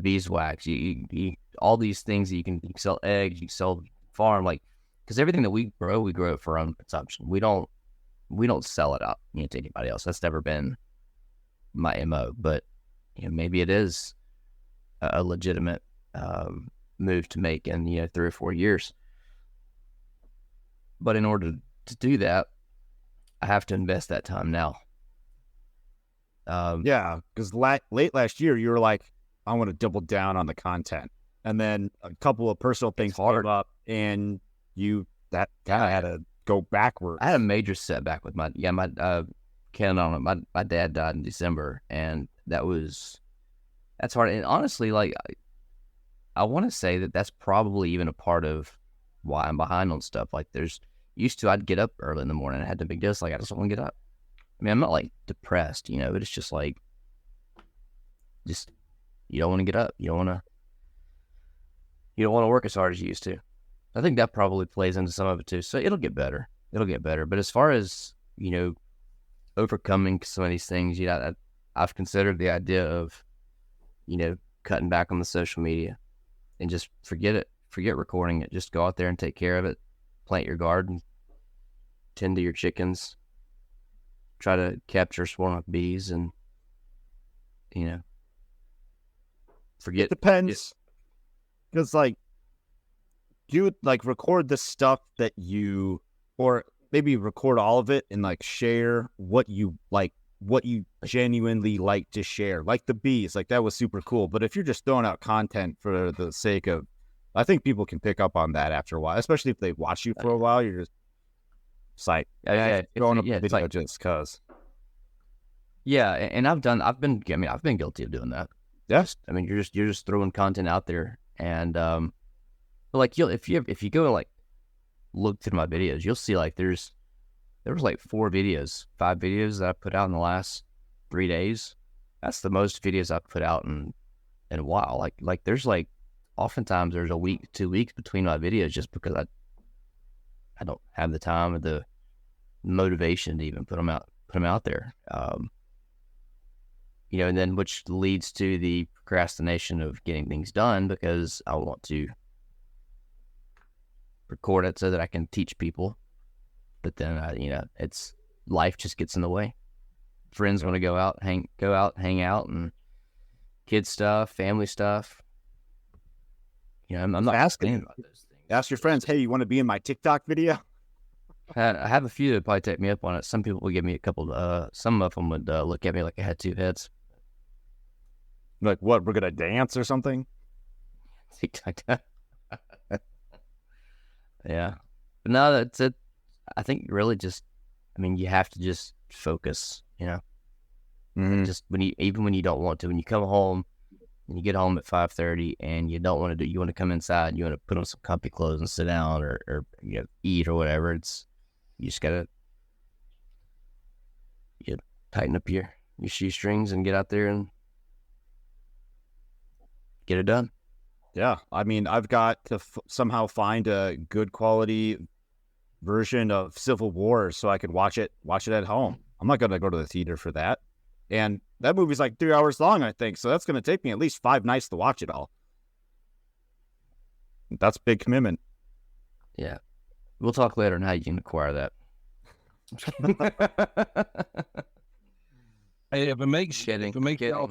beeswax, you all these things that you can sell eggs, you can sell farm, like, because everything that we grow it for our own consumption. We don't sell it out to anybody else. That's never been my MO, but maybe it is a legitimate move to make in 3 or 4 years. But in order to do that, I have to invest that time now. Yeah, because late last year you were like, I want to double down on the content, and then a couple of personal things came up, and that had to go backwards. I had a major setback with my Ken on it. My dad died in December, and that's hard. And honestly, like I want to say that's probably even a part of why I'm behind on stuff. Like I'd get up early in the morning. I had the big deal. Like I just don't want to get up. I mean, I'm not like depressed, but it's just like, you don't want to get up. You don't want to work as hard as you used to. I think that probably plays into some of it too. So it'll get better. But as far as, overcoming some of these things, I've considered the idea of, cutting back on the social media and just forget it. Forget recording it. Just go out there and take care of it. Plant your garden. Tend to your chickens. Try to capture swarm of bees and, forget. It depends. Because, like, you would, like, record the stuff that you, or maybe record all of it and, like, share what you genuinely like to share. Like the bees, like, that was super cool. But if you're just throwing out content for the sake of, I think people can pick up on that after a while, especially if they watch you for a while. You're just, it's like, throwing up a video like, just because. Yeah, and I've been guilty of doing that. Yes, I mean, you're just throwing content out there, and but like if you go and like look through my videos, you'll see like there was like 5 videos that I put out in the last 3 days. That's the most videos I've put out in a while. Like there's like oftentimes there's a week, 2 weeks between my videos just because I don't have the time or the motivation to even put them out there. And then which leads to the procrastination of getting things done because I want to record it so that I can teach people. But then, it's life just gets in the way. Friends want to go out, hang out, and kid stuff, family stuff. I'm not asking about those things. Ask your friends, hey, you want to be in my TikTok video? I have a few that probably take me up on it. Some people will give me a couple. Some of them would look at me like I had 2 heads. Like, what, we're going to dance or something? TikTok. Yeah. But no, that's it. I think really just, you have to just focus, Mm-hmm. Just even when you don't want to, when you come home and you get home at 5:30 and you don't want to you want to come inside, you want to put on some comfy clothes and sit down or eat or whatever. You just gotta tighten up your shoestrings and get out there and get it done. Yeah, I've got to somehow find a good quality version of Civil War so I could watch it at home. I'm not gonna go to the theater for that, and that movie's like 3 hours long, I think. So that's gonna take me at least 5 nights to watch it all. That's a big commitment. Yeah, we'll talk later on how you can acquire that. Hey, if it makes y'all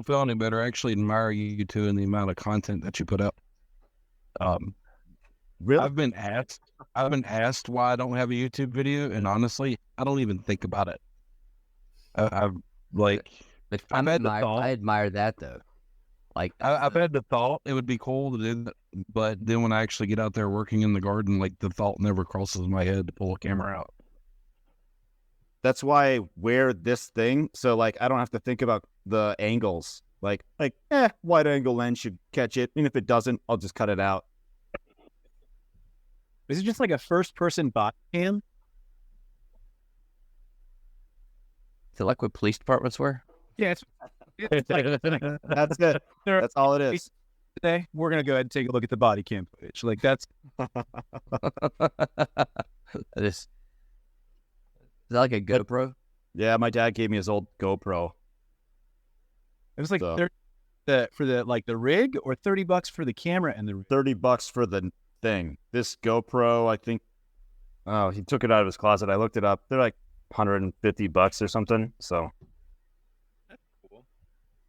feel any better, I actually admire you two and the amount of content that you put out. Really? I've been asked why I don't have a YouTube video, and honestly, I don't even think about it. I've had the thought. I admire that though. Like I've had the thought it would be cool to do that, but then when I actually get out there working in the garden, like the thought never crosses my head to pull a camera out. That's why I wear this thing, so like I don't have to think about the angles. Like wide angle lens should catch it, and if it doesn't, I'll just cut it out. Is it just like a first-person body cam? Is it like what police departments were? Yeah, it's like, That's it. That's all it is. today we're gonna go ahead and take a look at the body cam footage. Like that's Is that like a GoPro? Yeah, my dad gave me his old GoPro. it was like So- for the rig or $30 for the camera and the rig. $30 for the thing. This GoPro, I think. Oh, he took it out of his closet. I looked it up. They're like $150 or something. So,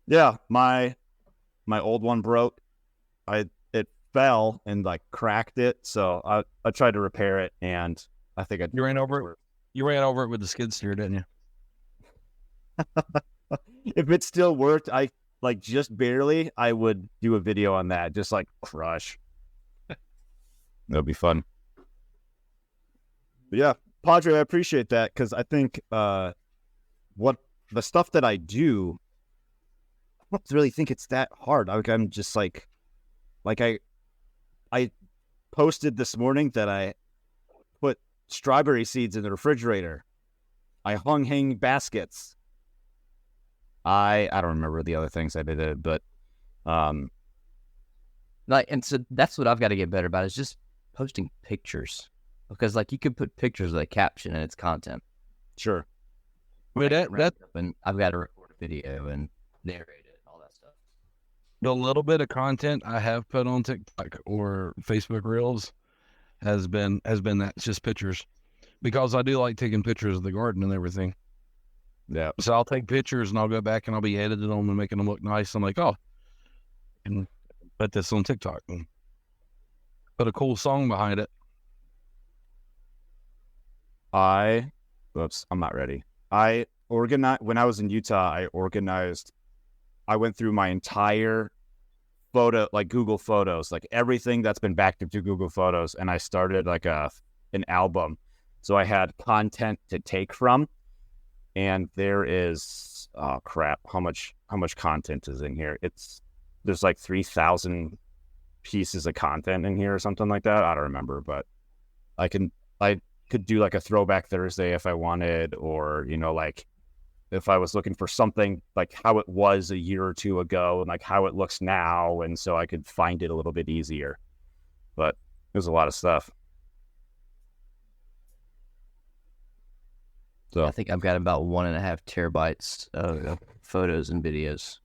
yeah, my old one broke. It fell and like cracked it. So I tried to repair it, and I think I You ran over it. You ran over it with the skid steer, didn't you? If it still worked, I like just barely, I would do a video on that, just like crush. That'd be fun. But yeah, Padre, I appreciate that, because I think what the stuff that I do, I don't really think it's that hard. I'm just like I posted this morning that I put strawberry seeds in the refrigerator. I hung hanging baskets. I don't remember the other things I did, but and so that's what I've got to get better about is just posting pictures, because like you could put pictures with a caption and it's content. sure. But And I've got to record a video and narrate it, all that stuff. the little bit of content I have put on TikTok or Facebook Reels has been that, it's just pictures, because I do like taking pictures of the garden and everything. Yeah. So I'll take pictures and I'll go back and I'll be editing them and making them look nice. I'm like, oh, and put this on TikTok and put a cool song behind it. I'm not ready. I organized, when I was in Utah, I went through my entire photo, like Google Photos, like everything that's been backed up to Google Photos. And I started like an album. So I had content to take from, and there is, oh crap, how much content is in here? There's like 3,000 pieces of content in here or something like that. I don't remember, but I could do like a throwback Thursday if I wanted, or, like if I was looking for something like how it was a year or two ago and like how it looks now. And so I could find it a little bit easier, but there's a lot of stuff. So I think I've got about 1.5 terabytes of photos and videos.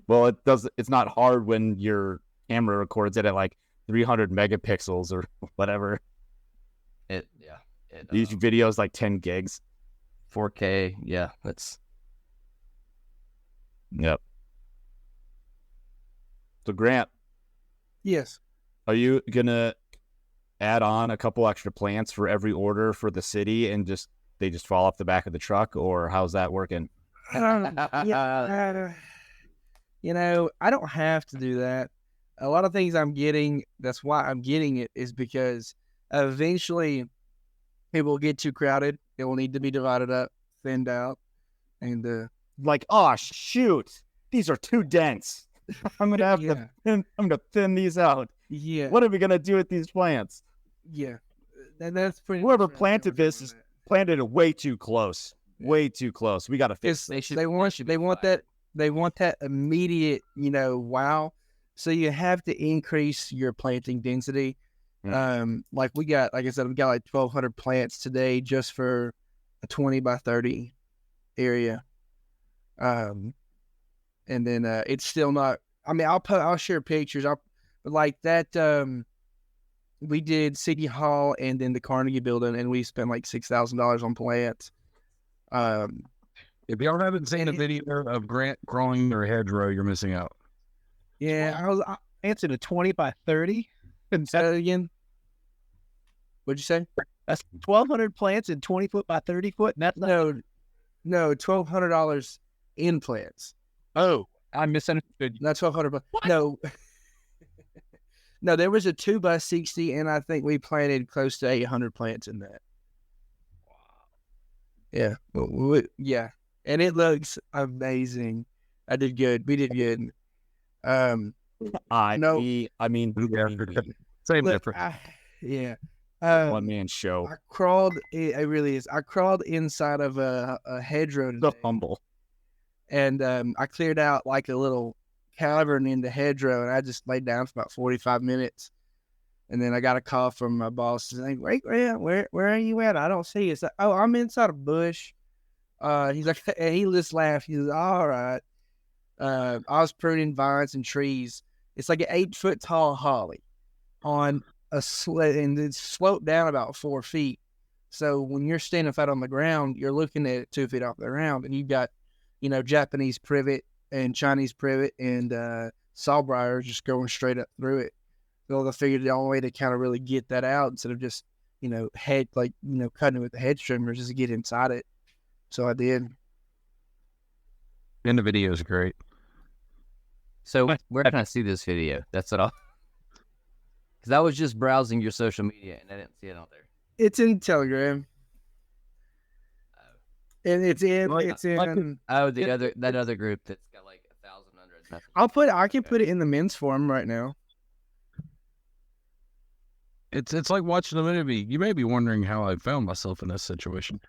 well, it's not hard when your camera records it at like 300 megapixels or whatever. These videos like 10 gigs. 4K, yeah, that's... Yep. So Grant, Yes. are you gonna add on a couple extra plants for every order for the city, and they just fall off the back of the truck, or how's that working? I don't have to do that. A lot of things I'm getting, that's why I'm getting it, is because eventually it will get too crowded. It will need to be divided up, thinned out, and Like, oh shoot, these are too dense. I'm gonna have Yeah. I'm gonna thin these out. yeah, What are we gonna do with these plants? yeah. That's pretty. Whoever much planted what I'm this doing is with planted it way too close. Way too close. We gotta fix that. it. They want that immediate, wow. So you have to increase your planting density. Like I said, we got like 1,200 plants today just for a 20 by 30 area. And then it's still not. I mean, I'll share pictures. But like that. We did City Hall and then the Carnegie Building, and we spent like $6,000 on plants. If y'all haven't seen a video of Grant growing their hedgerow, you're missing out. Yeah, I answered a 20 by 30. And Say that again. What'd you say? that's 1,200 plants in 20 foot by 30 foot. And that's not, No, $1,200 in plants. oh, I misunderstood you. Not 1,200. No, no, there was a 2 by 60, and I think we planted close to 800 plants in that. Yeah, yeah, and it looks amazing. I did good. We did good. I No. mean, Same Look, difference. yeah. one man show. I crawled. It really is. I crawled inside of a hedgerow So today, humble. and I cleared out like a little cavern in the hedgerow, and I just laid down for about 45 minutes. And then I got a call from my boss saying, "Wait, where are you at? I don't see you." It's like, "Oh, I'm inside a bush." He's like, and he just laughed. He says, "All right." I was pruning vines and trees. It's like an 8-foot tall holly on a sled, and it's sloped down about 4 feet. So when you're standing flat on the ground, you're looking at it 2 feet off the ground, and you've got, Japanese privet and Chinese privet and sawbriar just going straight up through it. So I figured the only way to kind of really get that out instead of just, cutting it with the head trimmers is to get inside it. So I did. And the video is great. So where can I see this video? That's what I'll. Because I was just browsing your social media and I didn't see it on there. It's in Telegram. And it's in. Oh, that other group that's got like 1,000 under. I can put it in the men's forum right now. It's like watching a movie. You may be wondering how I found myself in this situation.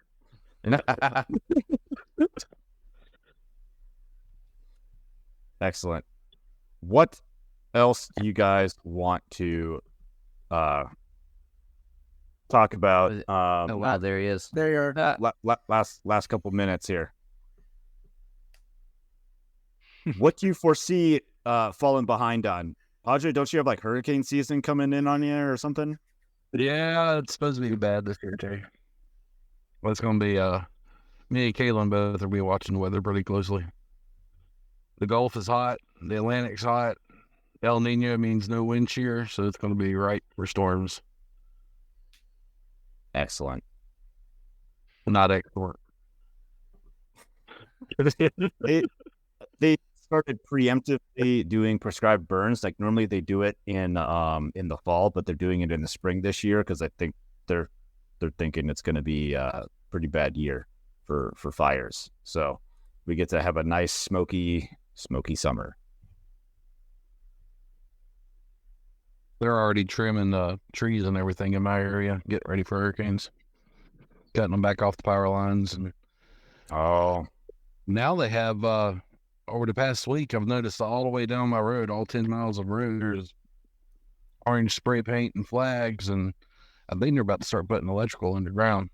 Excellent. What else do you guys want to talk about? Oh wow, there he is. There you are. Last couple minutes here. What do you foresee falling behind on? Padre, don't you have like hurricane season coming in on you or something? Yeah, it's supposed to be bad this year, too. Well, it's going to be, me and Kaylin both will be watching the weather pretty closely. The Gulf is hot. The Atlantic's hot. El Nino means no wind shear, so it's going to be right for storms. Excellent. Not excellent. They started preemptively doing prescribed burns. Like normally they do it in the fall, but they're doing it in the spring this year because I think they're thinking it's going to be a pretty bad year for fires. So we get to have a nice smoky summer. They're already trimming the trees and everything in my area, getting ready for hurricanes, cutting them back off the power lines. And now they have, over the past week, I've noticed all the way down my road, all 10 miles of road, there's orange spray paint and flags, and I think they're about to start putting electrical underground.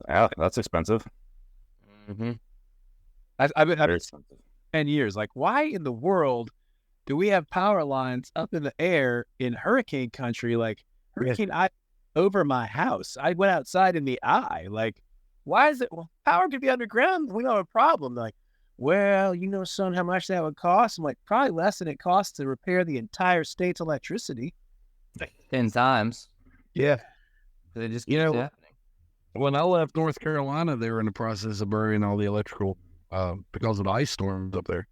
Yeah, that's expensive. Mm-hmm. I've been Very expensive. 10 years. Like, why in the world do we have power lines up in the air in hurricane country? Like, hurricane eye over my house. I went outside in the eye. Like, why is it? Well, power could be underground. We don't have a problem. Like, well, son, how much that would cost? I'm like, probably less than it costs to repair the entire state's electricity. 10 times. Yeah. It just keeps happening. When I left North Carolina, they were in the process of burying all the electrical because of the ice storms up there.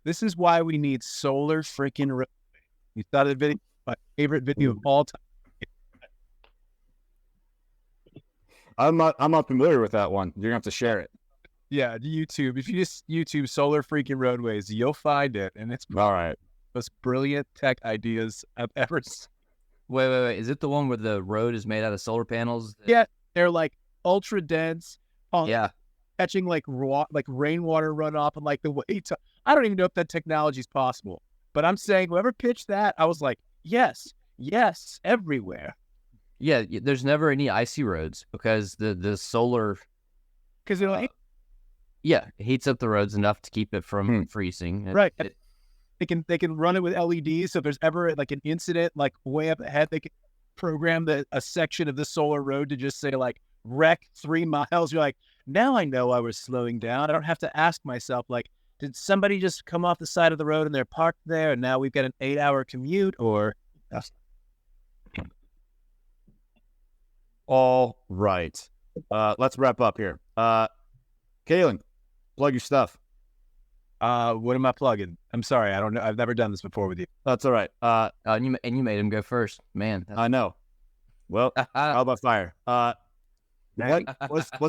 This is why we need solar freaking. You thought of the video, my favorite video of all time. I'm not familiar with that one. You're gonna have to share it. Yeah, YouTube. If you just YouTube solar freaking roadways, you'll find it, and it's All right. the most brilliant tech ideas I've ever seen. Wait. Is it the one where the road is made out of solar panels? Yeah, they're like ultra dense. Yeah. Catching like rainwater runoff and like the way I don't even know if that technology is possible. But I'm saying whoever pitched that, I was like, yes, everywhere. Yeah, there's never any icy roads because the solar, Because they're like, it heats up the roads enough to keep it from freezing. right. They can run it with LEDs. So if there's ever like an incident like way up ahead, they can program a section of the solar road to just say like wreck 3 miles. You're like, now I know I was slowing down. I don't have to ask myself like, did somebody just come off the side of the road and they're parked there and now we've got an 8-hour commute or... All right. Let's wrap up here. Kaylin, plug your stuff. What am I plugging? I'm sorry. I don't know. I've never done this before with you. That's all right. And you made him go first, man. I know. Well, how about fire? What's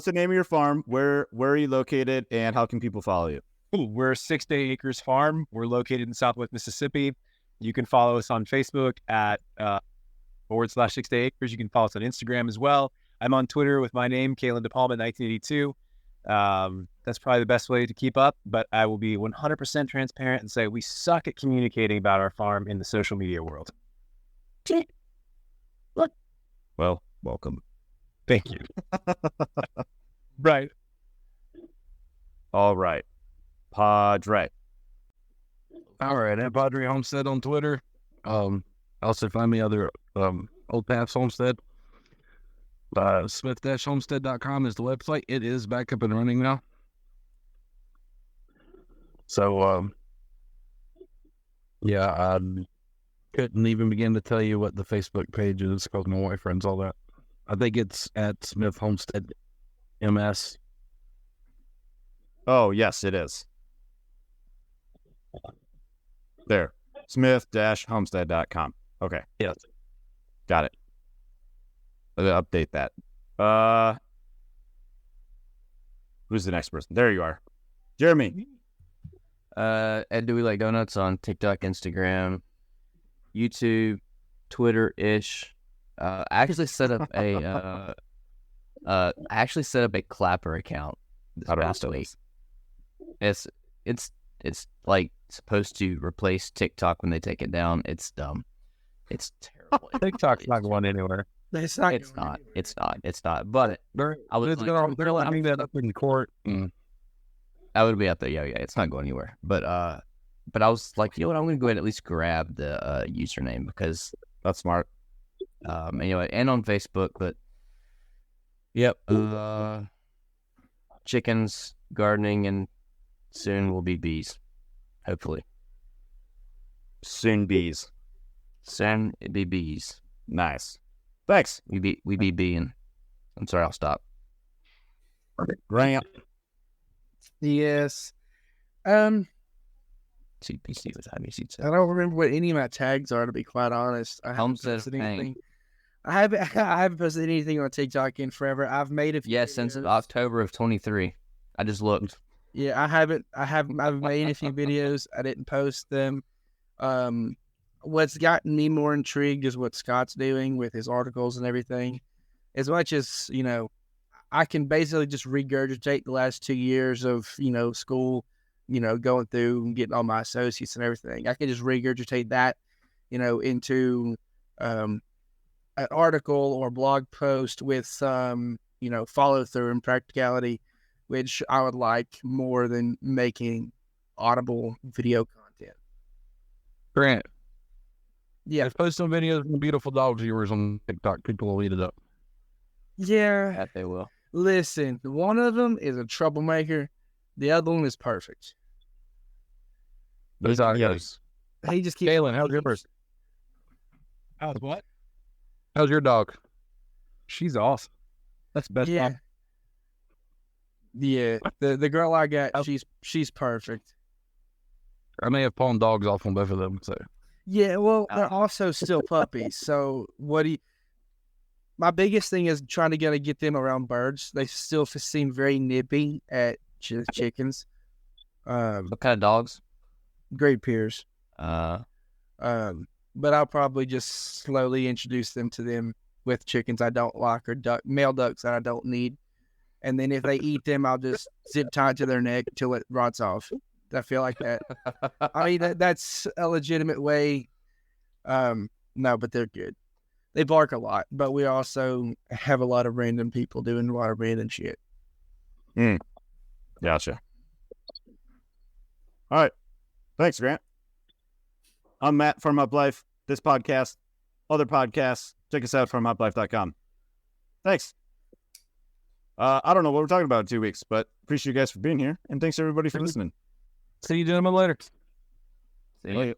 the name of your farm? Where are you located, and how can people follow you? Ooh, we're 6 to 8 Acres Farm. We're located in Southwest Mississippi. You can follow us on Facebook at /6 to acres. You can follow us on Instagram as well. I'm on Twitter with my name, Kaylin DePalma 1982. That's probably the best way to keep up, but I will be 100% transparent and say we suck at communicating about our farm in the social media world. Look. Well, welcome. Thank you. Right. All right. Padre. All right, at Padre Homestead on Twitter. Also find me other Old Paths Homestead. Smith-homestead.com is the website. It is back up and running now. So, yeah, I couldn't even begin to tell you what the Facebook page is because my wife runs all that. I think it's at Smith Homestead MS. Oh, yes, it is. There. Smith-homestead.com. Okay. Yes. Got it. I'll update that. Who's the next person? There you are. Jeremy. Ed Do We Like Donuts on TikTok, Instagram, YouTube, Twitter-ish. I actually set up a Clapper account this How do I past spell week. this? It's like supposed to replace TikTok when they take it down. It's dumb. It's terrible. TikTok's not going anywhere. It's not. It's not. It's not. It's not. But I was like, They're going to bring that up in court. I would be up there. Yeah. It's not going anywhere. But I was like, you know what? I'm going to go ahead and at least grab the username because That's smart. anyway, and on Facebook. But yep, chickens, gardening, and soon will be bees. Hopefully, Soon bees. soon it be bees. Nice. Thanks. We be being. I'm sorry. I'll stop. Grant. Yes. CPC with IBC. I don't remember what any of my tags are, to be quite honest. I haven't Homestead posted of Pain. anything. I haven't posted anything on TikTok in forever. I've made a few Yes, since videos. October of 23. I just looked. Yeah, I've made a few videos. I didn't post them. What's gotten me more intrigued is what Scott's doing with his articles and everything. As much as, I can basically just regurgitate the last 2 years of, school, going through and getting all my associates and everything. I can just regurgitate that, into an article or blog post with some, follow through and practicality, which I would like more than making audible video content. Grant, Yeah. post some videos of the beautiful dogs of yours on TikTok. People will eat it up. Yeah. That they will. Listen, one of them is a troublemaker. The other one is perfect. Those are Yes. He just keeps. Galen, how's yours? How's what? How's your dog? She's awesome. That's the best. Yeah. Mom. Yeah. The girl I got, Oh. she's perfect. I may have pawned dogs off on both of them. So Yeah, well, they're also still puppies. So my biggest thing is trying to get them around birds. They still seem very nippy at chickens. What kind of dogs? Great peers. Uh, But I'll probably just slowly introduce them to them with chickens I don't like or male ducks that I don't need. And then if they eat them, I'll just zip tie it to their neck till it rots off. I feel like that. I mean, that's a legitimate way. No, but they're good. They bark a lot, but we also have a lot of random people doing a lot of random shit. Gotcha. All right. Thanks, Grant. I'm Matt from Up Life. This podcast, other podcasts, check us out from uplife.com. Thanks. I don't know what we're talking about in 2 weeks, but appreciate you guys for being here. And thanks everybody for listening. See you gentlemen later. see ya. Later.